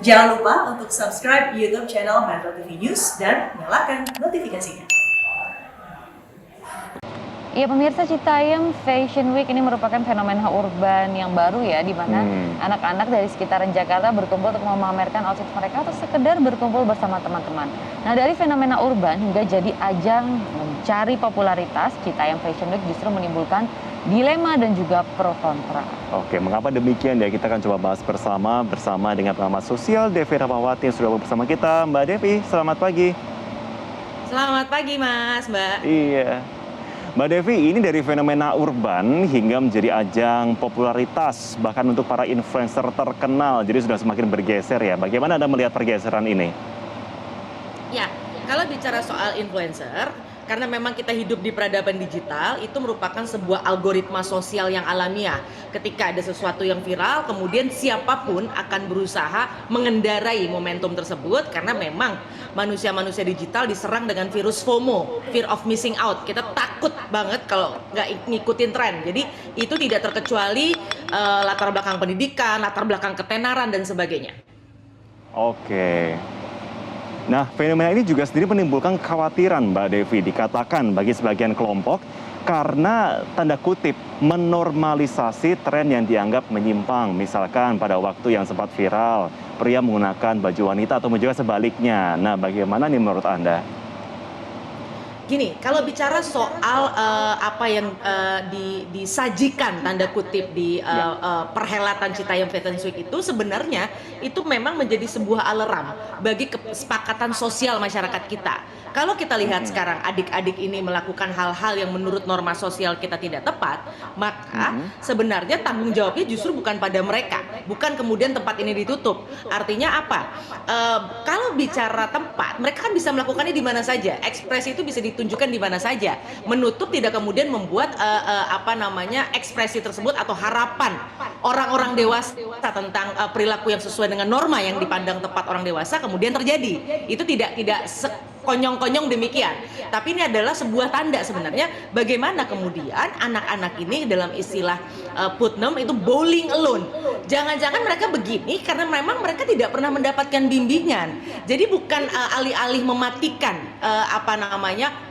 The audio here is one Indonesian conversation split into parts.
Jangan lupa untuk subscribe YouTube channel Metro TV News dan nyalakan notifikasinya. Ya pemirsa, Citayam Fashion Week ini merupakan fenomena urban yang baru ya, di mana anak-anak dari sekitaran Jakarta berkumpul untuk memamerkan outfit mereka atau sekedar berkumpul bersama teman-teman. Nah, dari fenomena urban hingga jadi ajang mencari popularitas, Citayam Fashion Week justru menimbulkan dilema dan juga pro kontra. Oke, mengapa demikian ya? Kita akan coba bahas bersama dengan pengamat sosial Devi Rahmawati yang sudah bersama kita. Mbak Devi, selamat pagi. Selamat pagi Mas, Mbak. Iya. Mbak Devi, ini dari fenomena urban hingga menjadi ajang popularitas, bahkan untuk para influencer terkenal, jadi sudah semakin bergeser ya. Bagaimana Anda melihat pergeseran ini? Ya, kalau bicara soal influencer, karena memang kita hidup di peradaban digital, itu merupakan sebuah algoritma sosial yang alamiah. Ketika ada sesuatu yang viral, kemudian siapapun akan berusaha mengendarai momentum tersebut, karena memang manusia-manusia digital diserang dengan virus FOMO, fear of missing out. Kita takut banget kalau nggak ngikutin tren. Jadi itu tidak terkecuali latar belakang pendidikan, latar belakang ketenaran, dan sebagainya. Oke. Nah, fenomena ini juga sendiri menimbulkan kekhawatiran, Mbak Devi, dikatakan bagi sebagian kelompok karena tanda kutip menormalisasi tren yang dianggap menyimpang. Misalkan pada waktu yang sempat viral, pria menggunakan baju wanita atau juga sebaliknya. Nah, bagaimana nih menurut Anda? Gini, kalau bicara soal apa yang disajikan tanda kutip di perhelatan Citayam Fashion Week itu sebenarnya itu memang menjadi sebuah alarm bagi kesepakatan sosial masyarakat kita. Kalau kita lihat sekarang adik-adik ini melakukan hal-hal yang menurut norma sosial kita tidak tepat, maka sebenarnya tanggung jawabnya justru bukan pada mereka, bukan kemudian tempat ini ditutup. Artinya apa? Kalau bicara tempat, mereka kan bisa melakukannya di mana saja. Ekspresi itu bisa ditunjukkan di mana saja. Menutup tidak kemudian membuat ekspresi tersebut atau harapan orang-orang dewasa tentang perilaku yang sesuai dengan norma yang dipandang tepat orang dewasa kemudian terjadi. Itu tidak konyong-konyong demikian. Tapi ini adalah sebuah tanda sebenarnya bagaimana kemudian anak-anak ini dalam istilah Putnam itu bowling alone. Jangan-jangan mereka begini karena memang mereka tidak pernah mendapatkan bimbingan. Jadi bukan alih-alih mematikan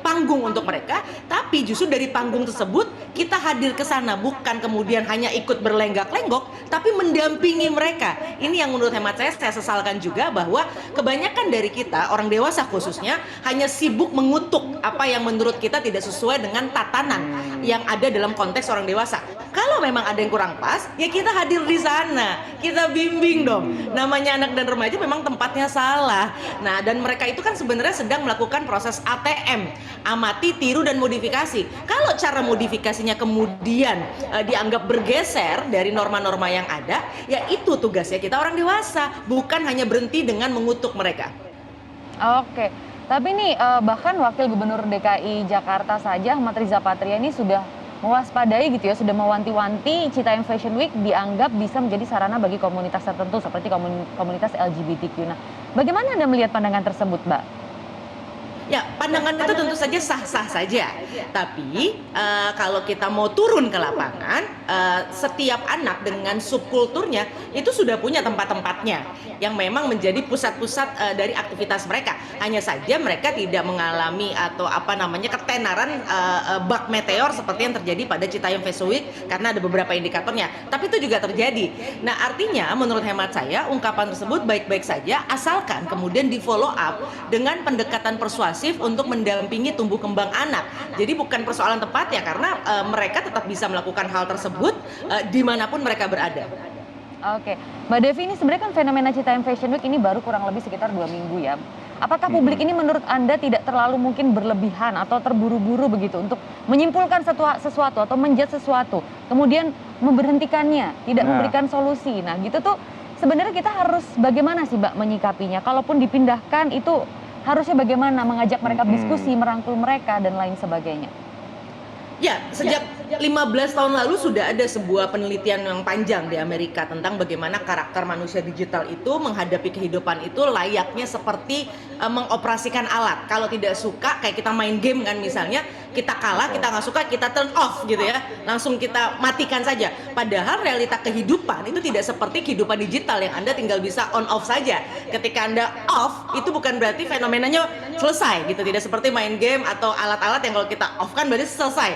panggung untuk mereka, tapi justru dari panggung tersebut kita hadir ke sana, bukan kemudian hanya ikut berlenggak-lenggok, tapi mendampingi mereka. Ini yang menurut hemat saya sesalkan juga, bahwa kebanyakan dari kita orang dewasa khususnya hanya sibuk mengutuk apa yang menurut kita tidak sesuai dengan tatanan yang ada dalam konteks orang dewasa. Kalau memang ada yang kurang pas, ya kita hadir di sana, kita bimbing dong. Namanya anak dan remaja memang tempatnya salah. Nah, dan mereka itu kan sebenarnya sedang melakukan proses ATM, amati, tiru, dan modifikasi. Kalau cara modifikasinya kemudian dianggap bergeser dari norma-norma yang ada, ya itu tugasnya kita orang dewasa, bukan hanya berhenti dengan mengutuk mereka. Oke, tapi nih bahkan Wakil Gubernur DKI Jakarta saja, Ahmad Riza Patria, ini sudah mewaspadai gitu ya, sudah mewanti-wanti Citayam Fashion Week dianggap bisa menjadi sarana bagi komunitas tertentu seperti komunitas LGBTQ. Nah, bagaimana Anda melihat pandangan tersebut, Mbak? Ya, pandangan itu tentu saja sah-sah saja. Tapi kalau kita mau turun ke lapangan, setiap anak dengan subkulturnya itu sudah punya tempat-tempatnya yang memang menjadi pusat-pusat dari aktivitas mereka. Hanya saja mereka tidak mengalami ketenaran bak meteor seperti yang terjadi pada Citayam Fashion Week karena ada beberapa indikatornya. Tapi itu juga terjadi. Nah, artinya menurut hemat saya ungkapan tersebut baik-baik saja asalkan kemudian di follow up dengan pendekatan persuasif untuk mendampingi tumbuh kembang anak. Jadi bukan persoalan tepat ya, karena mereka tetap bisa melakukan hal tersebut dimanapun mereka berada. Oke, Mbak Devi, ini sebenarnya kan fenomena Citayam Fashion Week ini baru kurang lebih sekitar 2 minggu ya. Apakah publik ini menurut Anda tidak terlalu mungkin berlebihan atau terburu-buru begitu untuk menyimpulkan sesuatu atau menjudge sesuatu, kemudian memberhentikannya, tidak memberikan solusi. Nah gitu tuh sebenarnya kita harus bagaimana sih Mbak menyikapinya? Kalaupun dipindahkan itu harusnya bagaimana mengajak mereka diskusi, merangkul mereka, dan lain sebagainya? Ya, sejak 15 tahun lalu sudah ada sebuah penelitian yang panjang di Amerika tentang bagaimana karakter manusia digital itu menghadapi kehidupan itu layaknya seperti mengoperasikan alat. Kalau tidak suka, kayak kita main game kan misalnya, kita kalah, kita nggak suka, kita turn off gitu ya, langsung kita matikan saja. Padahal realita kehidupan itu tidak seperti kehidupan digital yang Anda tinggal bisa on off saja. Ketika Anda off, itu bukan berarti fenomenanya selesai gitu, tidak seperti main game atau alat-alat yang kalau kita off kan berarti selesai,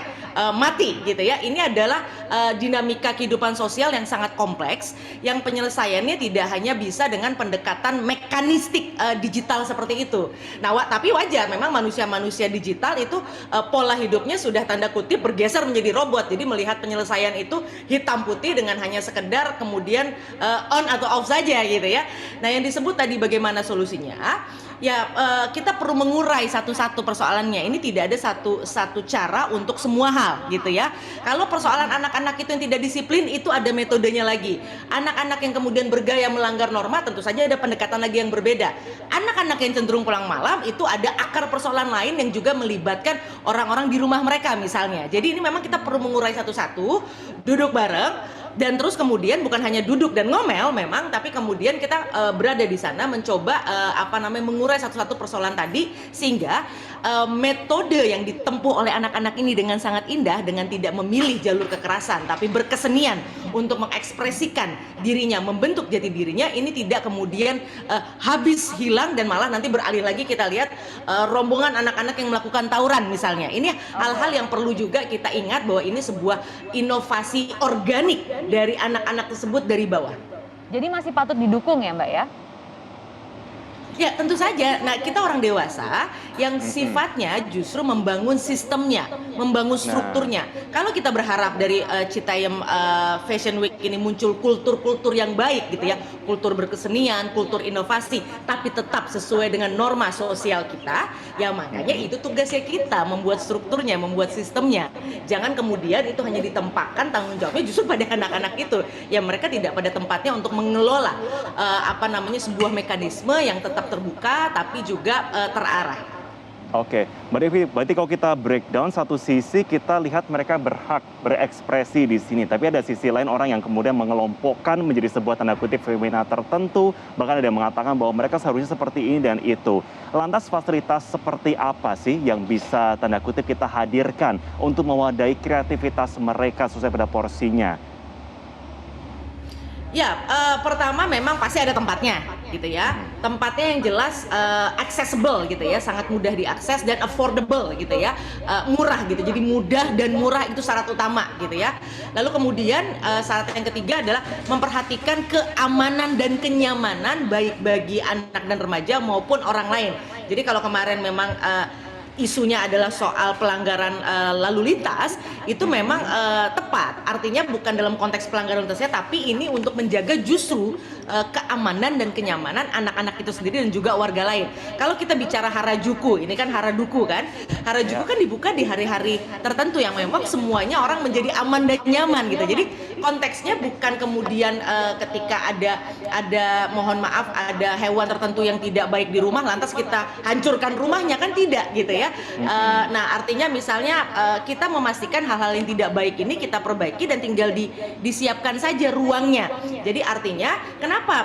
mati gitu ya. Ini adalah dinamika kehidupan sosial yang sangat kompleks, yang penyelesaiannya tidak hanya bisa dengan pendekatan mekanistik digital seperti itu. Nah, tapi wajar memang manusia-manusia digital itu pola hidupnya sudah tanda kutip bergeser menjadi robot. Jadi melihat penyelesaian itu hitam putih dengan hanya sekedar kemudian on atau off saja gitu ya. Nah, yang disebut tadi bagaimana solusinya? Ya, kita perlu mengurai satu-satu persoalannya. Ini tidak ada satu cara untuk semua hal gitu ya. Kalau persoalan anak-anak itu yang tidak disiplin, itu ada metodenya lagi. Anak-anak yang kemudian bergaya melanggar norma, tentu saja ada pendekatan lagi yang berbeda. Anak-anak yang cenderung pulang malam, itu ada akar persoalan lain yang juga melibatkan orang-orang di rumah mereka misalnya. Jadi ini memang kita perlu mengurai satu-satu, duduk bareng, dan terus kemudian bukan hanya duduk dan ngomel memang, tapi kemudian kita berada di sana mencoba mengurai satu-satu persoalan tadi, sehingga metode yang ditempuh oleh anak-anak ini dengan sangat indah, dengan tidak memilih jalur kekerasan tapi berkesenian untuk mengekspresikan dirinya, membentuk jati dirinya, ini tidak kemudian habis hilang dan malah nanti beralih lagi kita lihat rombongan anak-anak yang melakukan tawuran misalnya. Ini hal-hal yang perlu juga kita ingat bahwa ini sebuah inovasi organik dari anak-anak tersebut dari bawah. Jadi masih patut didukung ya Mbak ya? Ya tentu saja. Nah, kita orang dewasa yang sifatnya justru membangun sistemnya, membangun strukturnya. Kalau kita berharap dari Citayam Fashion Week ini muncul kultur-kultur yang baik gitu ya, kultur berkesenian, kultur inovasi, tapi tetap sesuai dengan norma sosial kita, ya makanya itu tugasnya kita membuat strukturnya, membuat sistemnya. Jangan kemudian itu hanya ditempatkan tanggung jawabnya justru pada anak-anak itu, ya mereka tidak pada tempatnya untuk mengelola sebuah mekanisme yang tetap terbuka tapi juga terarah. Oke, Mbak Devi, berarti kalau kita breakdown, satu sisi kita lihat mereka berhak berekspresi di sini, tapi ada sisi lain orang yang kemudian mengelompokkan menjadi sebuah tanda kutip fenomena tertentu, bahkan ada yang mengatakan bahwa mereka seharusnya seperti ini dan itu. Lantas fasilitas seperti apa sih yang bisa tanda kutip kita hadirkan untuk mewadahi kreativitas mereka sesuai pada porsinya? Ya, pertama memang pasti ada tempatnya gitu ya. Tempatnya yang jelas accessible gitu ya, sangat mudah diakses dan affordable gitu ya, murah gitu. Jadi mudah dan murah itu syarat utama gitu ya. Lalu kemudian syarat yang ketiga adalah memperhatikan keamanan dan kenyamanan baik bagi anak dan remaja maupun orang lain. Jadi kalau kemarin memang isunya adalah soal pelanggaran lalu lintas, itu memang tepat. Artinya bukan dalam konteks pelanggaran lalu lintasnya, tapi ini untuk menjaga justru keamanan dan kenyamanan anak-anak itu sendiri dan juga warga lain. Kalau kita bicara Harajuku, ini kan Harajuku kan, Harajuku kan dibuka di hari-hari tertentu yang memang semuanya orang menjadi aman dan nyaman gitu. Jadi konteksnya bukan kemudian ketika ada mohon maaf ada hewan tertentu yang tidak baik di rumah lantas kita hancurkan rumahnya, kan tidak gitu ya. Nah artinya misalnya kita memastikan hal-hal yang tidak baik ini kita perbaiki dan tinggal disiapkan saja ruangnya. Jadi artinya kenapa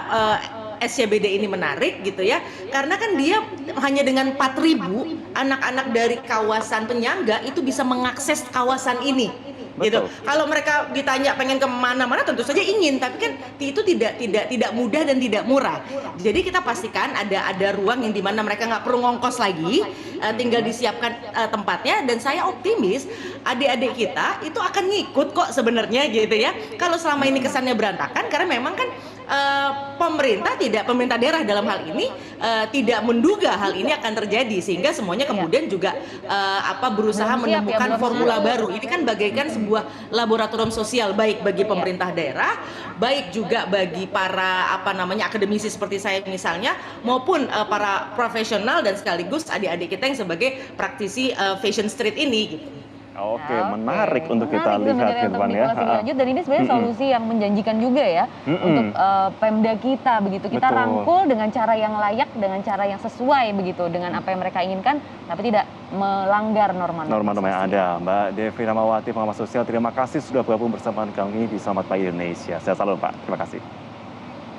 SCBD ini menarik gitu ya, karena kan dia hanya dengan 4.000 anak-anak dari kawasan penyangga itu bisa mengakses kawasan ini. Gitu. Kalau mereka ditanya pengen ke mana-mana tentu saja ingin, tapi kan itu tidak mudah dan tidak murah. Jadi kita pastikan ada ruang yang dimana mereka nggak perlu ngongkos lagi, tinggal disiapkan tempatnya, dan saya optimis adik-adik kita itu akan ngikut kok sebenarnya gitu ya. Kalau selama ini kesannya berantakan karena memang kan pemerintah daerah dalam hal ini tidak menduga hal ini akan terjadi, sehingga semuanya kemudian juga berusaha menemukan formula baru. Ini kan bagaikan sebuah laboratorium sosial baik bagi pemerintah daerah, baik juga bagi para akademisi seperti saya misalnya, maupun para profesional dan sekaligus adik-adik kita yang sebagai praktisi fashion street ini gitu. Oke, menarik untuk kita lihat Firman ya. Dan ini sebenarnya solusi yang menjanjikan juga ya untuk Pemda kita begitu. Kita rangkul dengan cara yang layak, dengan cara yang sesuai begitu dengan apa yang mereka inginkan, tapi tidak melanggar norma-norma yang ada. Mbak Devi Ramawati, pengamat sosial, terima kasih sudah bergabung bersama kami di Selamat Pagi Indonesia. Sehat selalu Pak, terima kasih.